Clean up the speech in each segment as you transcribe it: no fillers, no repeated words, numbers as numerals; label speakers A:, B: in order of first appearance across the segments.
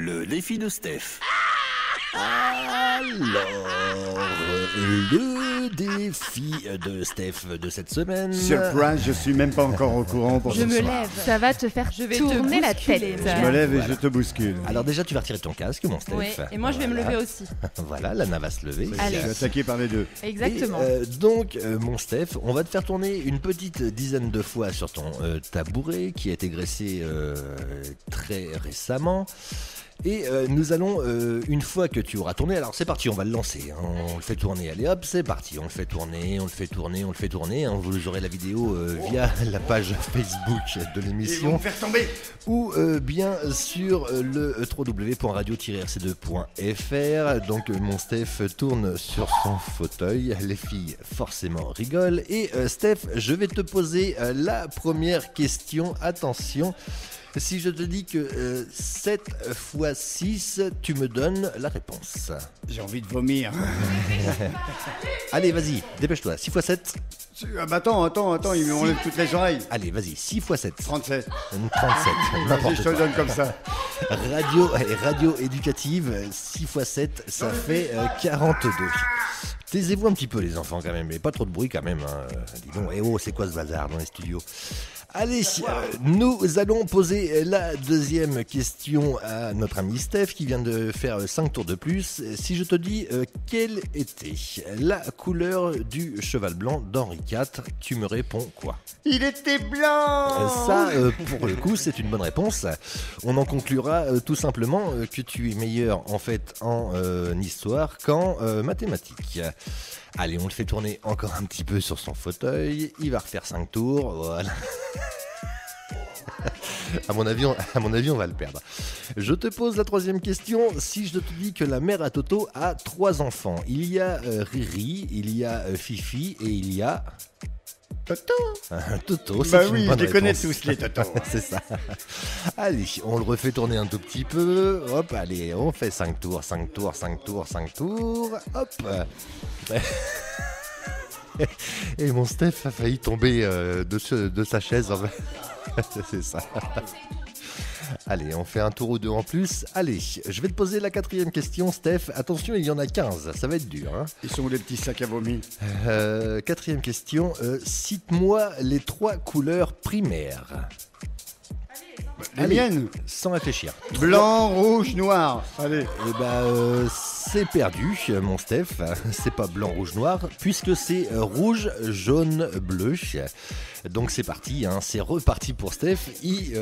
A: Le défi de Steph. Alors, le défi de Steph de cette semaine.
B: Surprise, je suis même pas encore au courant pour
C: Je
B: ce
C: me
B: soir.
C: lève. Ça va te faire tourner la tête.
B: Je me lève et je te bouscule.
A: Alors déjà, tu vas retirer ton casque, mon Steph.
C: Oui, et moi je vais me lever aussi.
A: Voilà, Lana va se lever.
C: Allez.
B: Je suis attaqué par les deux.
C: Exactement.
A: Et, donc, mon Steph, on va te faire tourner une petite dizaine de fois sur ton tabouret qui a été graissé très récemment. Et nous allons, une fois que tu auras tourné, alors c'est parti, on va le lancer, hein, on le fait tourner, allez hop, c'est parti, on le fait tourner, on le fait tourner, on le fait tourner, hein, vous aurez la vidéo via la page Facebook de l'émission.
B: Ils vont me faire tomber.
A: Ou bien sur le www.radio-rc2.fr. Donc mon Steph tourne sur son fauteuil, les filles forcément rigolent. Et Steph, je vais te poser la première question, attention. Si je te dis que 7 x 6, tu me donnes la réponse.
B: J'ai envie de vomir.
A: Allez, vas-y, dépêche-toi. 6 x 7.
B: Ah bah attends, ils m'enlèvent toutes les oreilles.
A: Allez, vas-y, 6 x 7.
B: 37.
A: 37, n'importe
B: Vas-y, je te
A: quoi.
B: le donne comme ça.
A: Radio éducative, 6 x 7, ça fait 42. Taisez-vous un petit peu les enfants quand même, mais pas trop de bruit quand même. Hein. Dis donc, c'est quoi ce bazar dans les studios ? Allez, nous allons poser la deuxième question à notre ami Steph qui vient de faire 5 tours de plus. Si je te dis quelle était la couleur du cheval blanc d'Henri IV, tu me réponds quoi ?
B: Il était blanc.
A: Ça, pour le coup, c'est une bonne réponse. On en conclura tout simplement que tu es meilleur en fait en histoire qu'en mathématiques. Allez, on le fait tourner encore un petit peu sur son fauteuil. Il va refaire 5 tours. Voilà. À mon avis, on va le perdre. Je te pose la troisième question. Si je te dis que la mère à Toto a 3 enfants, il y a Riri, il y a Fifi et il y a...
B: Toto.
A: Toto, c'est
B: Bah
A: une
B: oui,
A: bonne
B: je les connais
A: réponse.
B: tous les Toto.
A: C'est ça. Allez, on le refait tourner un tout petit peu. Hop, allez, on fait 5 tours, 5 tours, 5 tours, 5 tours. Hop. Et mon Steph a failli tomber de sa chaise. En fait. C'est ça. Allez, on fait un tour ou deux en plus. Allez, je vais te poser la quatrième question, Steph. Attention, il y en a 15, ça va être dur. Hein.
B: Ils sont où les petits sacs à vomi?
A: Quatrième question, cite-moi les 3 couleurs primaires.
B: Les
A: Allez,
B: miennes.
A: sans réfléchir.
B: Blanc, rouge, noir. Allez.
A: Eh ben, c'est perdu, mon Steph. C'est pas blanc, rouge, noir, puisque c'est rouge, jaune, bleu. Donc c'est parti, hein, c'est reparti pour Steph. Il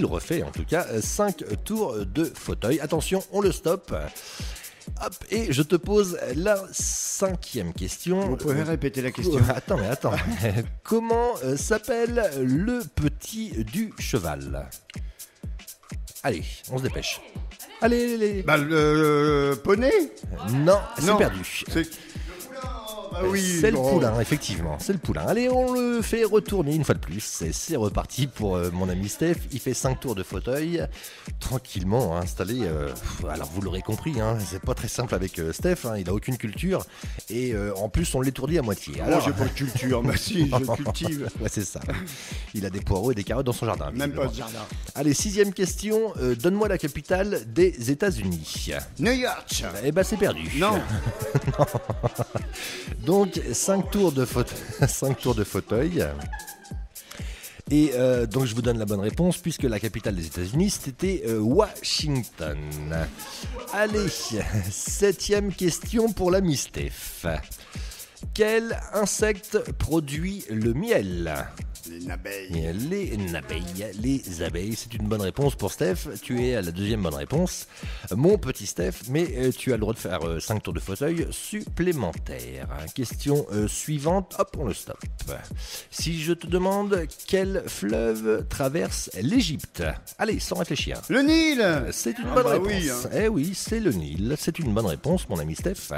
A: refait en tout cas 5 tours de fauteuil. Attention, on le stoppe. Hop, et je te pose la 5e question.
B: Vous pouvez répéter la question?
A: Attends. Comment s'appelle le petit du cheval? Allez, on se dépêche. Allez.
B: Bah le poney.
A: Non, c'est
B: Non,
A: perdu.
B: Ah oui.
A: C'est le
B: bon.
A: poulain, effectivement, c'est le poulain. Allez, on le fait retourner une fois de plus. C'est reparti pour mon ami Steph. Il fait 5 tours de fauteuil, tranquillement installé. Alors vous l'aurez compris, hein, c'est pas très simple avec Steph. Hein, il a aucune culture et en plus on l'étourdit à moitié.
B: Moi j'ai pas de culture, mais si, je cultive.
A: Ouais, c'est ça. Il a des poireaux et des carottes dans son jardin.
B: Même pas
A: visiblement.
B: de jardin.
A: Allez, 6e question. Donne-moi la capitale des États-Unis.
B: New York.
A: Eh ben c'est perdu.
B: Non.
A: Donc 5 tours de fauteuil. Et donc je vous donne la bonne réponse puisque la capitale des États-Unis c'était Washington. Allez, 7e question pour l'ami Steph. Quel insecte produit le miel?
B: Les abeilles.
A: Les abeilles, c'est une bonne réponse pour Steph. Tu es à la 2e bonne réponse, mon petit Steph, mais tu as le droit de faire 5 tours de fauteuil supplémentaires. Question suivante, hop, on le stoppe. Si je te demande quel fleuve traverse l'Égypte? Allez, sans réfléchir.
B: Le Nil.
A: C'est une bonne réponse.
B: Oui, hein.
A: Eh oui, c'est le Nil. C'est une bonne réponse, mon ami Steph.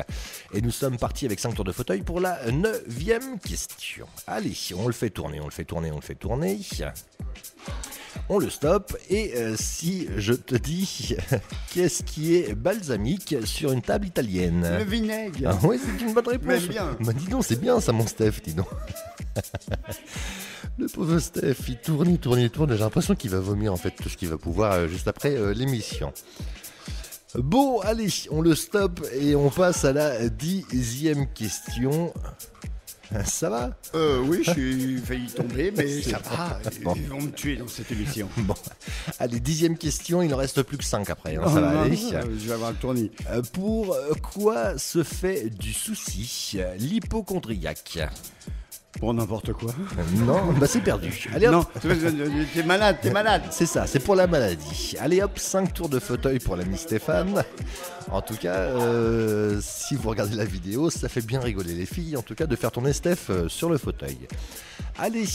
A: Et nous sommes partis avec 5 tours de fauteuil pour la 9e question. Allez, on le fait tourner. On le stoppe. Et si je te dis qu'est-ce qui est balsamique sur une table italienne?
B: Le vinaigre.
A: Ah oui, c'est une bonne réponse.
B: Même bien.
A: Bah dis donc, c'est bien ça, mon Steph, dis donc. Le pauvre Steph, il tourne, il tourne, il tourne. J'ai l'impression qu'il va vomir en fait tout ce qu'il va pouvoir juste après l'émission. Bon, allez, on le stoppe et on passe à la 10e question. Ça va ?
B: Oui, je suis failli tomber, mais ça va.
A: Bon.
B: Ils vont me tuer dans cette émission.
A: Bon, allez, 10e question, il en reste plus que 5 après, hein, ça va aller.
B: Je vais avoir le tournis.
A: Pour quoi se fait du souci l'hypochondriaque ?
B: Pour n'importe quoi.
A: Non, bah c'est perdu. Allez hop.
B: Non, t'es malade, t'es malade.
A: C'est ça, c'est pour la maladie. Allez hop, 5 tours de fauteuil pour l'ami Stéphane. En tout cas, si vous regardez la vidéo, ça fait bien rigoler les filles, en tout cas, de faire tourner Steph sur le fauteuil. Allez.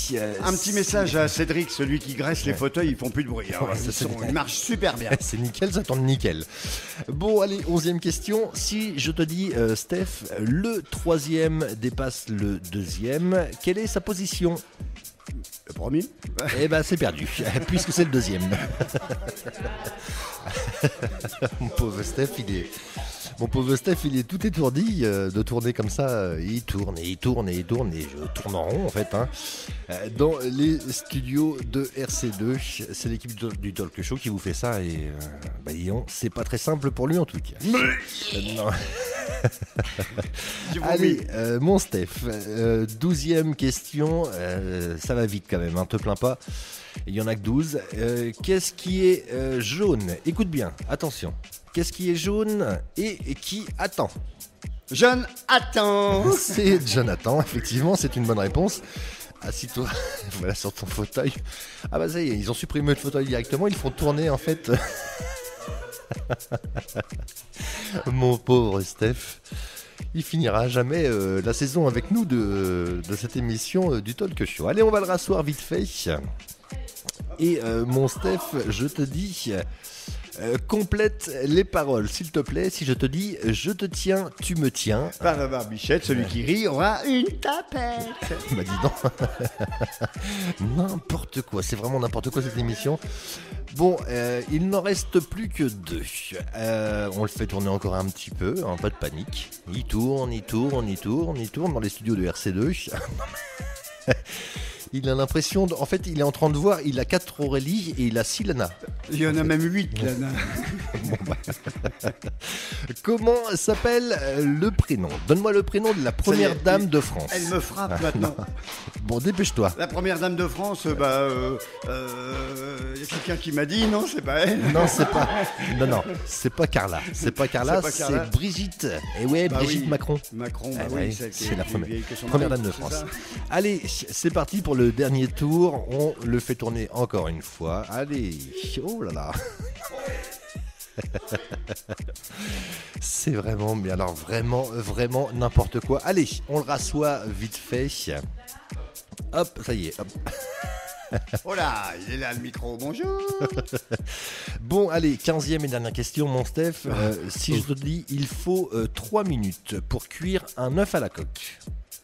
B: Un petit message à Cédric, celui qui graisse les fauteuils, ils font plus de bruit. Hein.
A: Ouais, ça,
B: Ils marchent super bien.
A: C'est nickel, ça tourne nickel. Bon, allez, 11e question. Si je te dis, Steph, le 3e dépasse le 2e, quelle est sa position ?
B: Le premier.
A: Eh ben, c'est perdu, puisque c'est le 2e. Mon pauvre Steph, il est tout étourdi de tourner comme ça. Il tourne et il tourne et il tourne et je tourne en rond en fait. Hein. Dans les studios de RC2, c'est l'équipe du Talk Show qui vous fait ça et disons, c'est pas très simple pour lui en tout cas. Non. Allez, mon Steph, 12e question, ça va vite quand même, hein, te plains pas. Il y en a que 12. Qu'est-ce qui est jaune ? Écoute bien, attention. Qu'est-ce qui est jaune et qui attend ?
B: Jeune, attends.
A: C'est Jonathan, effectivement, c'est une bonne réponse. Assis-toi, voilà, sur ton fauteuil. Ah bah ça y est, ils ont supprimé le fauteuil directement, ils font tourner en fait. Mon pauvre Steph. Il finira jamais la saison avec nous de cette émission du Talk Show. Allez, on va le rasseoir vite fait. Et mon Steph, je te dis, complète les paroles, s'il te plaît. Si je te dis, je te tiens, tu me tiens.
B: Par la barbichette, celui qui rit aura une tapette.
A: Bah dis donc. N'importe quoi, c'est vraiment n'importe quoi cette émission. Bon, il n'en reste plus que 2. On le fait tourner encore un petit peu, hein, pas de panique. Il tourne dans les studios de RC2. Il a l'impression, en fait, il est en train de voir, il a 4 Aurélie et il a 6 Lana.
B: Il y en a même 8, Lana.
A: Bon, comment s'appelle le prénom ? Donne-moi le prénom de la première dame de France.
B: Elle me frappe maintenant.
A: Bon, dépêche-toi.
B: La première dame de France, y a quelqu'un qui m'a dit, non, c'est pas elle.
A: Non, c'est pas Carla. C'est pas Carla, c'est Brigitte. Et ouais, Brigitte
B: oui.
A: Macron.
B: Macron,
A: Oui,
B: celle qui
A: c'est la
B: est plus vieille que son
A: première
B: mari,
A: dame de
B: c'est
A: France.
B: ça.
A: Allez, c'est parti pour le dernier tour. On le fait tourner encore une fois. Allez, oh là là. C'est vraiment, mais alors vraiment n'importe quoi. Allez, on le rassoit vite fait. Hop, ça y est, hop.
B: Oh là, il est là le micro, bonjour.
A: Bon, allez, 15e et dernière question, mon Steph. Si je te dis, il faut 3 minutes pour cuire un œuf à la coque.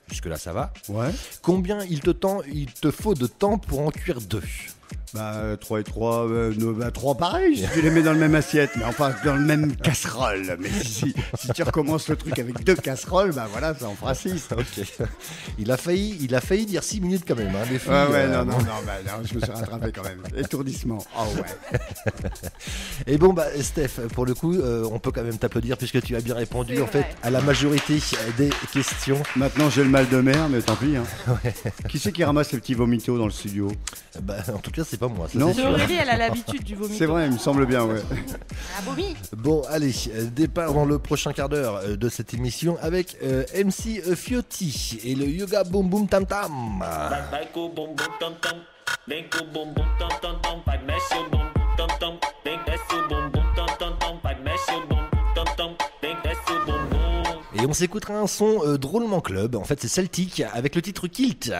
A: Jusque-là, ça va ?
B: Ouais.
A: Combien il te faut de temps pour en cuire 2 ?
B: 3 et 3, 3 pareil, si tu les mets dans le même assiette, mais enfin dans le même casserole. Mais si tu recommences le truc avec 2 casseroles, voilà, ça en fera 6.
A: Ok. Il a failli dire 6 minutes quand même, hein, les filles.
B: Non, je me suis rattrapé quand même. Étourdissement. Oh ouais.
A: Et bon, Steph, pour le coup, on peut quand même t'applaudir puisque tu as bien répondu
C: C'est
A: en fait
C: vrai.
A: à la majorité des questions.
B: Maintenant j'ai le mal de mer, mais tant pis. Hein. Ouais. Qui c'est qui ramasse les petits vomitos dans le studio ?
A: En tout cas, c'est pas moi. Ça,
B: Non.
A: c'est sûr.
C: Aurélie, elle a l'habitude du vomi.
B: C'est vrai, il me semble bien, ouais.
C: Ah, vomi.
A: Bon, allez, départ dans le prochain quart d'heure de cette émission avec MC Fiotti et le Yoga Boom Boom Tam Tam.
D: Vai com o bumbum tam tam, vem com o bumbum tam tam tam, vai mexe o bumbum tam tam, vem desce o bumbum tam tam tam, vai mexe o bumbum tam tam, vem desce o bumbum.
A: Et on s'écoutera un son drôlement club, en fait c'est Celtic avec le titre Kilt.